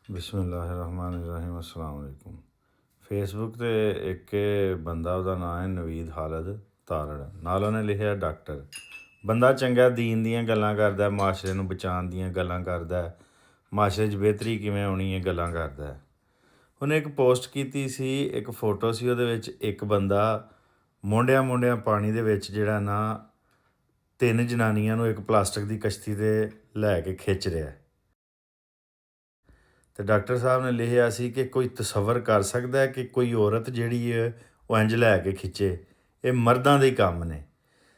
बिस्मिल्लाहिर्रहमानिर्रहीम अस्सलाम वालेकुम। फेसबुक ते एक बंदा ਉਹਦਾ ਨਾਂ ਹੈ ਨਵੀਦ ਖਾਲਦ ਤਾਰੜ ਨਾਲ ਉਹਨੇ ਲਿਖਿਆ ਡਾਕਟਰ। ਬੰਦਾ ਚੰਗਾ ਦੀਨ ਦੀਆਂ ਗੱਲਾਂ ਕਰਦਾ, ਮਾਸ਼ਰੇ ਨੂੰ ਬਚਾਉਣ ਦੀਆਂ ਗੱਲਾਂ ਕਰਦਾ, ਮਾਸ਼ਰੇ 'ਚ ਬਿਹਤਰੀ ਕਿਵੇਂ ਆਉਣੀ ਹੈ ਗੱਲਾਂ ਕਰਦਾ। ਉਹਨੇ ਇੱਕ ਪੋਸਟ ਕੀਤੀ ਸੀ, ਇੱਕ ਫੋਟੋ ਸੀ, ਉਹਦੇ ਵਿੱਚ ਇੱਕ ਬੰਦਾ ਮੋਢਿਆਂ ਪਾਣੀ ਦੇ ਵਿੱਚ ਜਿਹੜਾ ਨਾ 3 ਜਨਾਨੀਆਂ ਨੂੰ ਇੱਕ ਪਲਾਸਟਿਕ ਦੀ ਕਸ਼ਤੀ 'ਤੇ ਲੈ ਕੇ ਖਿੱਚ ਰਿਹਾ। ਅਤੇ ਡਾਕਟਰ ਸਾਹਿਬ ਨੇ ਲਿਖਿਆ ਸੀ ਕਿ ਕੋਈ ਤਸੱਵਰ ਕਰ ਸਕਦਾ ਹੈ ਕਿ ਕੋਈ ਔਰਤ ਜਿਹੜੀ ਹੈ ਉਹ ਇੰਝ ਲੈ ਕੇ ਖਿੱਚੇ। ਇਹ ਮਰਦਾਂ ਦੇ ਕੰਮ ਨੇ,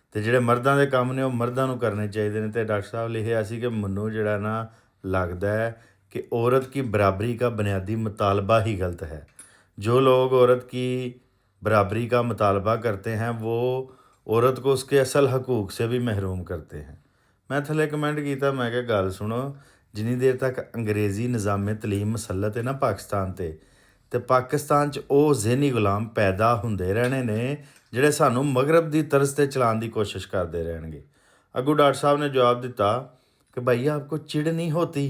ਅਤੇ ਜਿਹੜੇ ਮਰਦਾਂ ਦੇ ਕੰਮ ਨੇ ਉਹ ਮਰਦਾਂ ਨੂੰ ਕਰਨੇ ਚਾਹੀਦੇ ਨੇ। ਅਤੇ ਡਾਕਟਰ ਸਾਹਿਬ ਲਿਖਿਆ ਸੀ ਕਿ ਮੈਨੂੰ ਜਿਹੜਾ ਨਾ लगता है कि औरत की बराबरी का बुनियादी मुतालबा ही गलत है। जो लोग औरत की बराबरी का मुतालबा करते हैं वो औरत को उसके असल हकूक़ से भी महरूम करते हैं। मैं थले कमेंट किया, मैं क्या गल सुनो, जिन्नी देर तक अंग्रेज़ी निज़ाम तलीम मसलत है ना पाकिस्तान ते पाकिस्तान च वो ज़हनी गुलाम पैदा होंदे रहने ने जिहड़े सानू मगरब की तर्ज ते चलाने की कोशिश करते रहेंगे। अगू डॉक्टर साहब ने जवाब दिता कि भाई आपको चिढ़ नहीं होती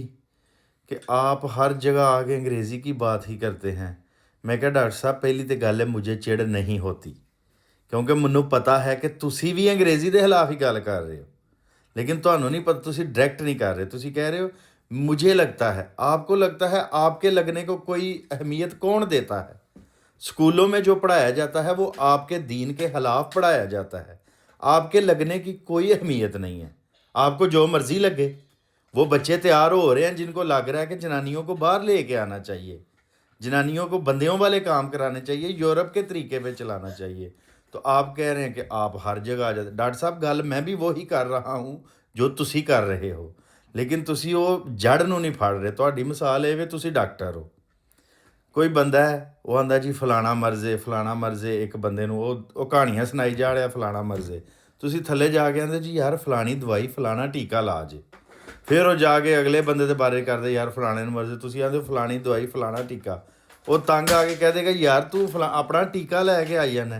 कि आप हर जगह आके अंग्रेज़ी की बात ही करते हैं। मैं क्या डॉक्टर साहब पहली तो गल है मुझे चिढ़ नहीं होती, क्योंकि मैनू पता है कि तुसी भी अंग्रेज़ी के खिलाफ ही गल कर रहे हो, लेकिन तुहानू नहीं पता, तुसी डायरैक्ट नहीं कर रहे। तुसी कह रहे हो मुझे लगता है, आपको लगता है, आपके लगने को कोई अहमियत कौन देता है? स्कूलों में जो पढ़ाया जाता है वो आपके दीन के खिलाफ पढ़ाया जाता है। आपके लगने की कोई अहमियत नहीं है, आपको जो मर्ज़ी लगे। वो बच्चे तैयार हो रहे हैं जिनको लग रहा है कि जनानियों को बाहर लेके आना चाहिए, जनानियों को बंदियों वाले काम कराने चाहिए, यूरोप के तरीके पे चलाना चाहिए। तो आप कह रहे हैं कि आप हर जगह आ जाते। डॉक्टर साहब गल मैं भी वही कर रहा हूँ जो तुसी कर रहे हो, लेकिन तुसी वो जड़ नूं नहीं फड़ रहे। तुहाडी मिसाल है वे तुसी डॉक्टर हो, कोई बंदा है वो आंदा जी फलाना मरजे एक बंदे नूं वो कहानियां सुनाई जा रहा फलाना मरजे। तुसी थले जाके आंदे जी यार फलानी दवाई फलाना टीका ला जे, फिर वो जाके अगले बंदे के बारे करते यार फलाने मरजे। तुसी आंदे फलानी दवाई फलाना टीका, वो तंग आके कह देगा यार तू अपना टीका लैके आई जाना।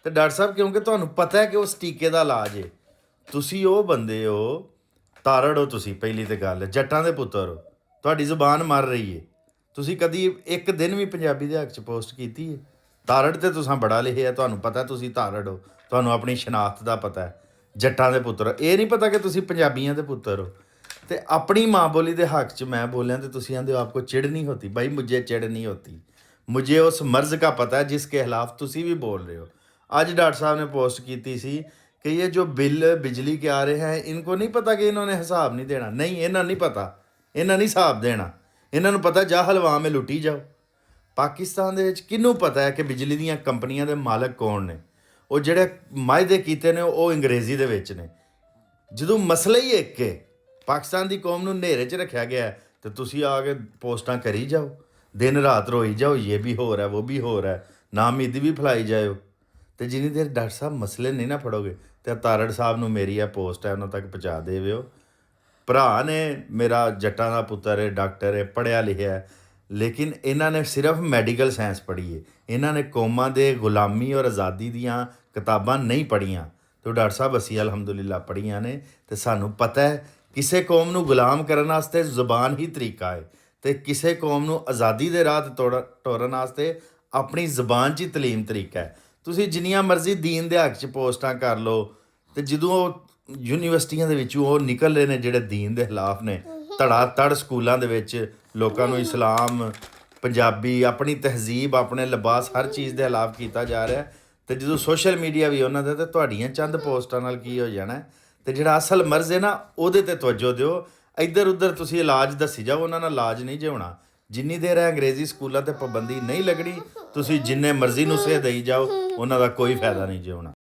तो डॉक्टर साहब क्योंकि तुहानू पता है कि उस टीके का इलाज है। तुसी वो बंदे हो, तारड़ हो तुसी, पहली तो गल जट्टां दे पुत्तर हो, तुहाडी ज़ुबान मर रही है। तुसी कदी एक दिन भी पंजाबी दे हक च पोस्ट की है? तारड़ ते तुसां बड़ा लिखिआ, तुहानू पता तुसी तारड़ हो, तुहानू अपनी शनाख्त का पता है, जट्टां दे पुत्तर। ये नहीं पता कि तुसी पंजाबियां दे पुत्तर हो। तो अपनी माँ बोली के हक च मैं बोलिया तो तुसी आंदे हो आपको चिढ़ नहीं होती। भाई मुझे चिढ़ नहीं होती, मुझे उस मर्ज़ का पता है जिसके खिलाफ तुसी भी बोल रहे हो। आज डॉक्टर साहब ने पोस्ट की सी कि ये जो बिल बिजली के आ रहे हैं इनको नहीं पता कि इन्होंने हिसाब नहीं देना। नहीं, इन्होंने नहीं पता, इन्होंने नहीं हिसाब देना, इन्होंने पता जा हलवा में लुटी जाओ। पाकिस्तान दे विच किनू पता है कि बिजली दीयां कंपनियां दे मालक कौन ने? वो जिहड़े मायदे कीते ने वो अंग्रेज़ी दे विच ने। जदों मसला ही एक है, पाकिस्तान की कौम नूं नेरे च रखा गया है, तो तुसी आके पोस्टां करी जाओ, दिन रात रोई जाओ, ये भी हो रहा है वो भी हो रहा है, नाउमीदी भी फैलाई जाओ। तो जिन्नी देर डॉक्टर साहब मसले नहीं ना फड़ोगे, तो तारड़ साहब नूं मेरी आ पोस्ट है उन्होंने तक पहुँचा देवो। भरा ने मेरा जट्टां दा पुत्तर है, डॉक्टर है, पढ़िया लिखिया है, लेकिन इन्हां ने सिर्फ मैडिकल साइंस पढ़ी है, इन्हां ने कौमां दे गुलामी और आज़ादी दीयां किताबां नहीं पढ़ियां। तो डॉक्टर साहब असी अलहमदुलिल्लाह पढ़ियां ने, तो सानू पता है किसी कौम नूं गुलाम करन वास्ते ज़ुबान ही तरीका है, तो किसी कौम नूं आज़ादी दे राह टोरन वास्ते अपनी ज़ुबान च ही तलीम तरीका है। तुसी जिन्नियां मर्जी दीन दे हक च पोस्टां कर लो, तो जदों यूनीवर्सिटियां दे विचों वो निकल रहे हैं जिहड़े दीन दे खिलाफ ने, धड़ा स्कूलों दे विच लोकां नूं इस्लाम, पंजाबी, अपनी तहजीब, अपने लिबास, हर चीज़ के खिलाफ किया जा रहा है। तो जो सोशल मीडिया भी उन्होंने तो तुहाड़ियां चंद पोस्टां नाल की हो जाना है। तो जिहड़ा असल मर्ज़ है ना उहदे ते तवज्जो दिओ, इधर उधर तुसी इलाज दसी जाओ, उन्हां नाल इलाज नहीं जे होना। जिन्नी देर है अंग्रेज़ी स्कूलों ते पाबंदी नहीं लगनी, तुसी जिन्ने मर्जी नुस्खे देई जाओ, उन्हां दा कोई फायदा नहीं जे होना।